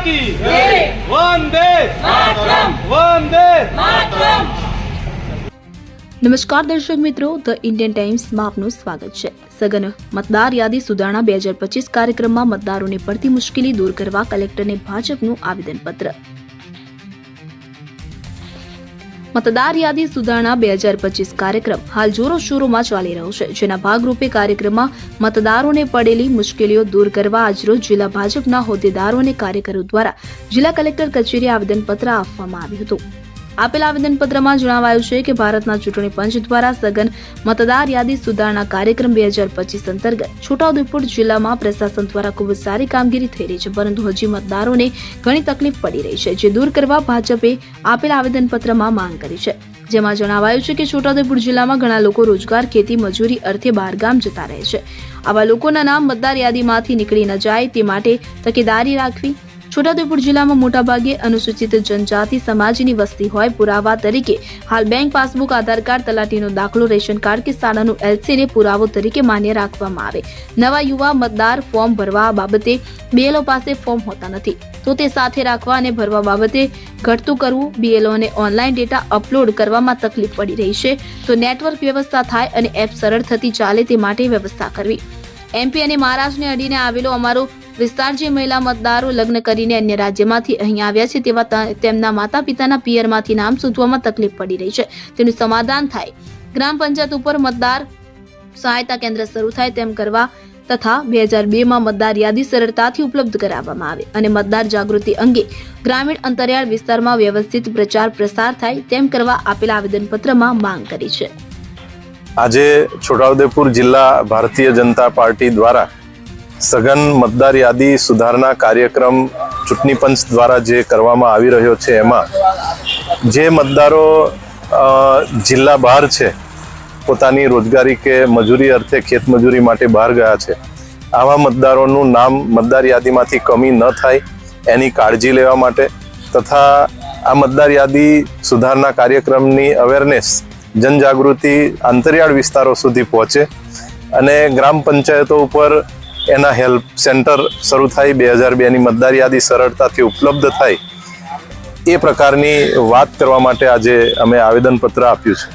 की वंदे मातरम वंदे मातरम। નમસ્કાર દર્શક મિત્રો, ધ ઇન્ડિયન ટાઈમ્સમાં આપનું સ્વાગત છે। સઘન મતદાર યાદી સુધારણા 2025 કાર્યક્રમમાં મતદારોને પડતી મુશ્કેલી દૂર કરવા કલેક્ટરને ભાજપનું આવેદનપત્ર। મતદાર યાદી સુધારણા 2025 કાર્યક્રમ હાલ જોરોશોરોમાં ચાલી રહ્યો છે, જેના ભાગરૂપે કાર્યક્રમમાં મતદારોને પડેલી મુશ્કેલીઓ દૂર કરવા આજરોજ જિલ્લા ભાજપના હોદ્દેદારો અને કાર્યકરો દ્વારા જિલ્લા કલેક્ટર કચેરીએ આવેદનપત્ર આપવામાં આવ્યું હતું। આપેલ આવેદનપત્રમાં જણાવાયું છે કે ભારતના ચૂંટણી પંચ દ્વારા સઘન મતદાર યાદી સુધારણા કાર્યક્રમ 2025 અંતર્ગત છોટાઉદેપુર જિલ્લામાં પ્રશાસન દ્વારા ખૂબ જ સારી કામગીરી થઈ રહી છે, પરંતુ હજી મતદારોને ઘણી તકલીફ પડી રહી છે, જે દૂર કરવા ભાજપે આપેલ આવેદનપત્રમાં માંગ કરી છે। જેમાં જણાવાયું છે કે છોટાઉદેપુર જિલ્લામાં ઘણા લોકો રોજગાર, ખેતી, મજૂરી અર્થે બહારગામ જતા રહે છે। આવા લોકોના નામ મતદાર યાદીમાંથી નીકળી ન જાય તે માટે તકેદારી રાખવી। છોટાઉદેપુર જિલ્લામાં મોટાભાગે અનુસૂચિત જનજાતિ સમાજની વસ્તી હોય। પુરાવા તરીકે હાલ બેંક પાસબુક, આધાર કાર્ડ, તલાટીનો દાખલો, રેશન કાર્ડ કે શાળાનું એલસીને પુરાવો તરીકે માન્ય રાખવામાં આવે। નવા યુવા મતદાર ફોર્મ ભરવા બાબતે બીએલઓ પાસે ફોર્મ હોતા નથી, તો તે સાથે રાખવા અને ભરવા બાબતે ઘટતું કરવું। બીએલઓને ઓનલાઈન ડેટા અપલોડ કરવામાં તકલીફ પડી રહી છે, તો નેટવર્ક વ્યવસ્થા થાય અને એપ સરળ થતી ચાલે તે માટે વ્યવસ્થા કરવી। એમપી અને મહારાષ્ટ્રને અડીને આવેલો અમારો વિસ્તાર, જે મહિલા મતદારો લગ્ન કરીને અન્ય રાજ્યમાંથી અહીં આવ્યા છે, તેવા તેમના માતા પિતાના પિયરમાંથી નામ શોધવામાં તકલીફ પડી રહી છે, તેનું સમાધાન થાય। ગ્રામ પંચાયત ઉપર મતદાર સહાયતા કેન્દ્ર શરૂ થાય તેમ કરવા તથા 2002માં મતદાર યાદી સરળતાથી ઉપલબ્ધ કરાવવામાં આવે અને મતદાર જાગૃતિ અંગે ગ્રામીણ અંતરિયાળ વિસ્તારમાં વ્યવસ્થિત પ્રચાર પ્રસાર થાય તેમ કરવા આપેલ આવેદનપત્રમાં માંગ કરી છે। આજે છોટાઉદેપુર જિલ્લા ભારતીય જનતા પાર્ટી દ્વારા સઘન મતદાર યાદી સુધારણા કાર્યક્રમ ચૂંટણી પંચ દ્વારા જે કરવામાં આવી રહ્યો છે, એમાં જે મતદારો જિલ્લા બહાર છે, પોતાની રોજગારી કે મજૂરી અર્થે ખેતમજૂરી માટે બહાર ગયા છે, આવા મતદારોનું નામ મતદાર યાદીમાંથી કમી ન થાય એની કાળજી લેવા માટે તથા આ મતદાર યાદી સુધારણા કાર્યક્રમની અવેરનેસ, જનજાગૃતિ અંતરિયાળ વિસ્તારો સુધી પહોંચે અને ગ્રામ પંચાયતો ઉપર એના હેલ્પ સેન્ટર શરૂ થાય, 2002ની મતદાર યાદી સરળતાથી ઉપલબ્ધ થાય એ પ્રકારની વાત કરવા માટે આજે અમે આવેદનપત્ર આપ્યું છે।